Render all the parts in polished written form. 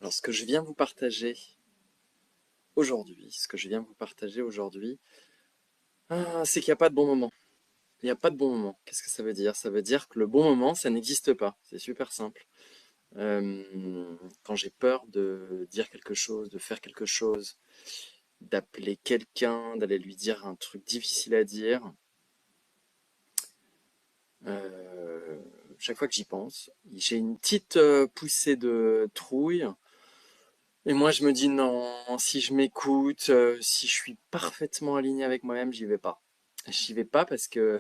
Alors, ce que je viens vous partager aujourd'hui, c'est qu'il n'y a pas de bon moment. Il n'y a pas de bon moment. Qu'est-ce que ça veut dire? Ça veut dire que le bon moment, ça n'existe pas. C'est super simple. Quand j'ai peur de dire quelque chose, de faire quelque chose, d'appeler quelqu'un, d'aller lui dire un truc difficile à dire, euh, chaque fois que j'y pense, j'ai une petite poussée de trouille. Et moi, je me dis non, si je m'écoute, si je suis parfaitement aligné avec moi-même, j'y vais pas. J'y vais pas parce que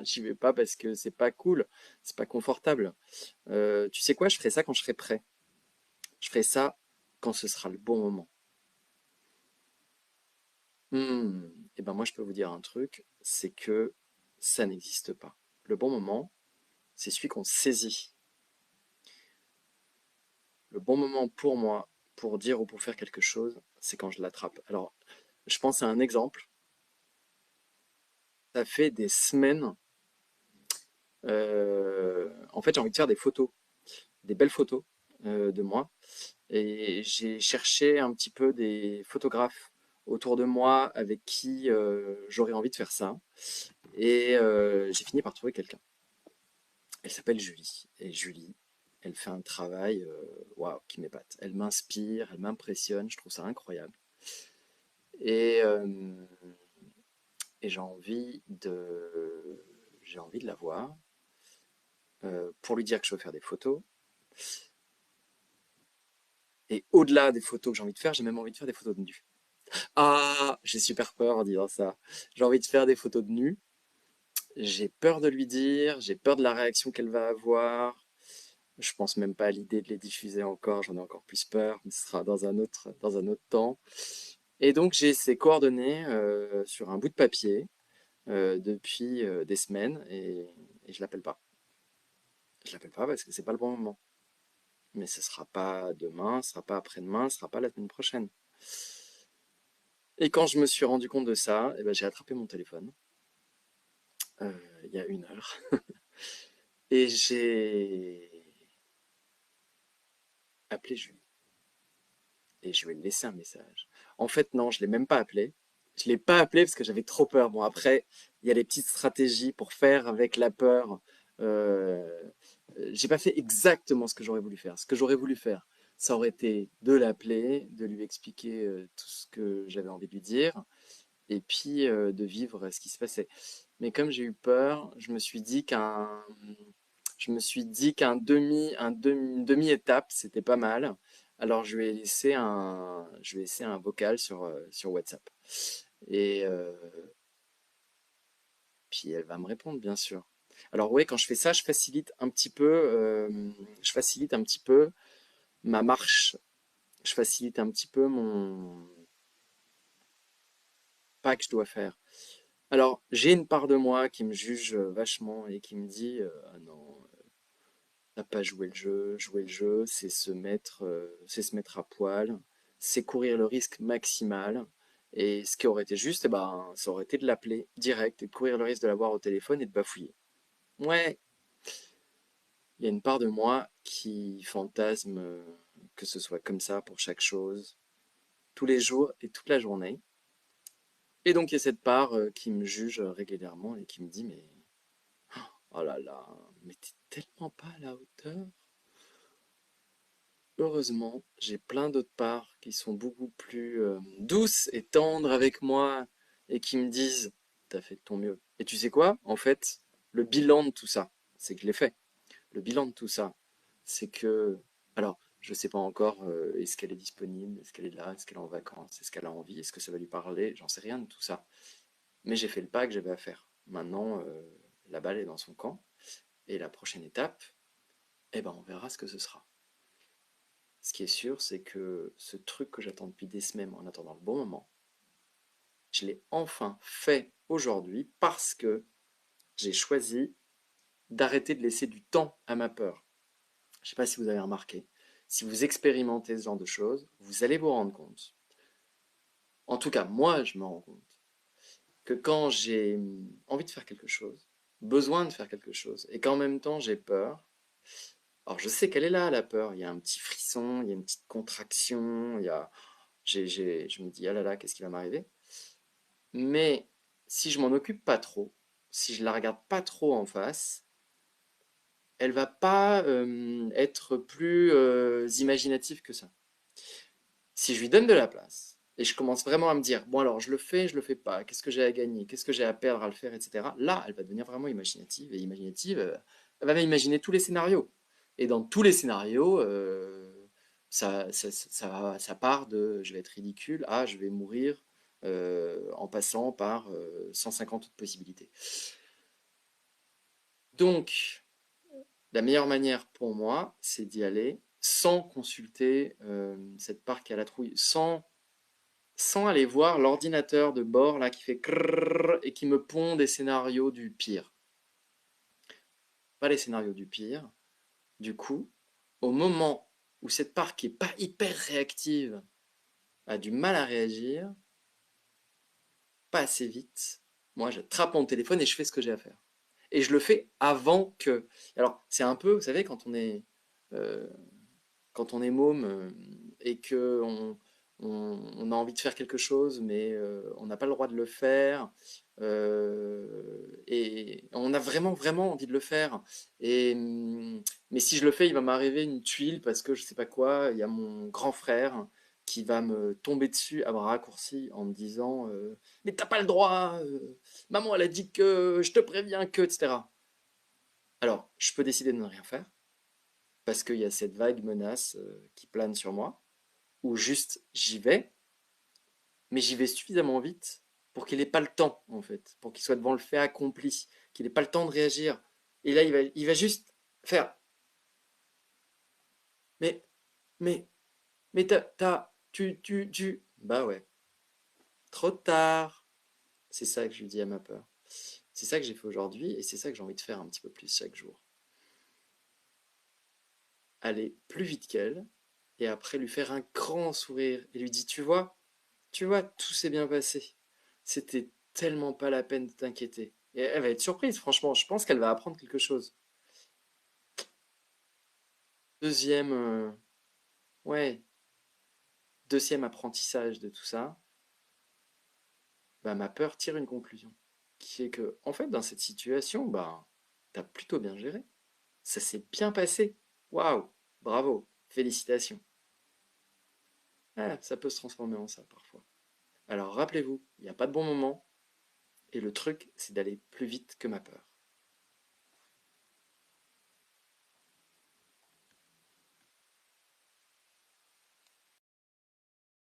j'y vais pas parce que c'est pas cool, c'est pas confortable. Tu sais quoi, je ferai ça quand je serai prêt. Je ferai ça quand ce sera le bon moment. Et ben moi, je peux vous dire un truc, c'est que ça n'existe pas. Le bon moment, c'est celui qu'on saisit. Le bon moment pour moi, pour dire ou pour faire quelque chose, c'est quand je l'attrape. Alors, je pense à un exemple. Ça fait des semaines. En fait, j'ai envie de faire des photos, des belles photos de moi. Et j'ai cherché un petit peu des photographes autour de moi avec qui j'aurais envie de faire ça. Et j'ai fini par trouver quelqu'un. Elle s'appelle Julie. Et Julie, elle fait un travail waouh, qui m'épate. Elle m'inspire, elle m'impressionne. Je trouve ça incroyable. Et, euh, et j'ai envie de la voir pour lui dire que je veux faire des photos. Et au-delà des photos que j'ai envie de faire, j'ai même envie de faire des photos de nu. Ah, j'ai super peur en disant ça. J'ai envie de faire des photos de nu. J'ai peur de lui dire, j'ai peur de la réaction qu'elle va avoir. Je pense même pas à l'idée de les diffuser encore, j'en ai encore plus peur, mais ce sera dans un autre temps. Et donc j'ai ses coordonnées sur un bout de papier depuis des semaines et je l'appelle pas. Je l'appelle pas parce que c'est pas le bon moment. Mais ce sera pas demain, ce sera pas après-demain, ce sera pas la semaine prochaine. Et quand je me suis rendu compte de ça, eh ben, j'ai attrapé mon téléphone il y a 1 heure et j'ai appelé Julie et je lui ai laissé un message. En fait, non, je l'ai même pas appelé. Je l'ai pas appelé parce que j'avais trop peur. Bon, après, il y a les petites stratégies pour faire avec la peur. Euh, j'ai pas fait exactement ce que j'aurais voulu faire. Ce que j'aurais voulu faire, ça aurait été de l'appeler, de lui expliquer tout ce que j'avais envie de lui dire, et puis de vivre ce qui se passait. Mais comme j'ai eu peur, je me suis dit une demi-étape, c'était pas mal. Alors je lui ai laissé un vocal sur WhatsApp. Et puis elle va me répondre, bien sûr. Alors oui, quand je fais ça, je facilite un petit peu ma marche. Je facilite un petit peu mon pas que je dois faire. Alors, j'ai une part de moi qui me juge vachement et qui me dit ah non, t'as pas joué le jeu. Jouer le jeu, c'est se mettre à poil, c'est courir le risque maximal. Et ce qui aurait été juste, eh ben, ça aurait été de l'appeler direct et de courir le risque de l'avoir au téléphone et de bafouiller. Ouais, il y a une part de moi qui fantasme que ce soit comme ça pour chaque chose, tous les jours et toute la journée. Et donc, il y a cette part qui me juge régulièrement et qui me dit, mais oh là là, mais t'es tellement pas à la hauteur. Heureusement, j'ai plein d'autres parts qui sont beaucoup plus douces et tendres avec moi et qui me disent, t'as fait de ton mieux. Et tu sais quoi? En fait, le bilan de tout ça, c'est que je l'ai fait. Le bilan de tout ça, c'est que, alors, je ne sais pas encore, est-ce qu'elle est disponible, est-ce qu'elle est là, est-ce qu'elle est en vacances, est-ce qu'elle a envie, est-ce que ça va lui parler, j'en sais rien de tout ça. Mais j'ai fait le pas que j'avais à faire. Maintenant, la balle est dans son camp. Et la prochaine étape, eh ben, on verra ce que ce sera. Ce qui est sûr, c'est que ce truc que j'attends depuis des semaines en attendant le bon moment, je l'ai enfin fait aujourd'hui parce que j'ai choisi d'arrêter de laisser du temps à ma peur. Je ne sais pas si vous avez remarqué. Si vous expérimentez ce genre de choses, vous allez vous rendre compte. En tout cas, moi, je me rends compte que quand j'ai envie de faire quelque chose, besoin de faire quelque chose, et qu'en même temps j'ai peur, Alors je sais qu'elle est là, la peur. Il y a un petit frisson, il y a une petite contraction, il y a... je me dis, ah là là, qu'est-ce qui va m'arriver? Mais si je m'en occupe pas trop, si je la regarde pas trop en face, elle va pas être plus imaginative que ça. Si je lui donne de la place, et je commence vraiment à me dire, bon alors je le fais pas, qu'est-ce que j'ai à gagner, qu'est-ce que j'ai à perdre à le faire, etc. Là, elle va devenir vraiment imaginative, et imaginative, elle va m'imaginer tous les scénarios. Et dans tous les scénarios, ça part de je vais être ridicule à je vais mourir en passant par 150 autres possibilités. Donc, la meilleure manière pour moi, c'est d'y aller sans consulter cette part qui a la trouille, sans aller voir l'ordinateur de bord là qui fait crrrr et qui me pond des scénarios du pire. Pas les scénarios du pire. Du coup, au moment où cette part qui est pas hyper réactive a du mal à réagir, pas assez vite, moi j'attrape mon téléphone et je fais ce que j'ai à faire. Et je le fais avant que. Alors c'est un peu, vous savez, euh, quand on est môme et que on a envie de faire quelque chose, mais on n'a pas le droit de le faire, et on a vraiment, vraiment envie de le faire. Et, mais si je le fais, il va m'arriver une tuile parce que je sais pas quoi, il y a mon grand frère qui va me tomber dessus à bras raccourcis en me disant mais t'as pas le droit, maman elle a dit que je te préviens que, etc. Alors, je peux décider de ne rien faire parce qu'il y a cette vague menace qui plane sur moi, ou juste j'y vais, mais j'y vais suffisamment vite pour qu'il n'ait pas le temps, en fait, pour qu'il soit devant le fait accompli, qu'il n'ait pas le temps de réagir. Et là, il va juste faire mais, mais, mais tu. Bah ouais, trop tard. C'est ça que je lui dis à ma peur. C'est ça que j'ai fait aujourd'hui et c'est ça que j'ai envie de faire un petit peu plus chaque jour. Aller plus vite qu'elle et après lui faire un grand sourire et lui dire tu vois, tout s'est bien passé. C'était tellement pas la peine de t'inquiéter. Et elle va être surprise, franchement. Je pense qu'elle va apprendre quelque chose. Deuxième, ouais, deuxième apprentissage de tout ça, bah, ma peur tire une conclusion. Qui est que, en fait, dans cette situation, bah, t'as plutôt bien géré. Ça s'est bien passé. Waouh, bravo, félicitations. Ah, ça peut se transformer en ça parfois. Alors rappelez-vous, il n'y a pas de bon moment. Et le truc, c'est d'aller plus vite que ma peur.